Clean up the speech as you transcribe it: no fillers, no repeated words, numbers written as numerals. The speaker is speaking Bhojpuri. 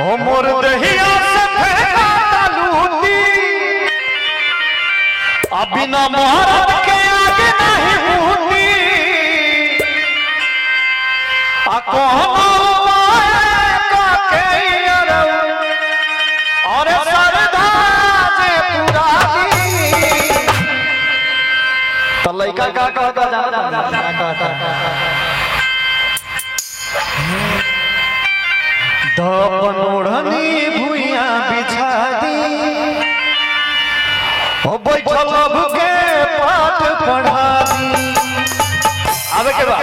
ओ मोर दहिया से फेंका लूटी अभी न मोहरत के आगे नहीं बूटी आ कोनो का के और सरदा से पुरानी तो लइका का कहता जाना दपन ओढ़नी भुइया बिछा दी ओ बैठल के पाठ पढ़ा दी आवे के बाद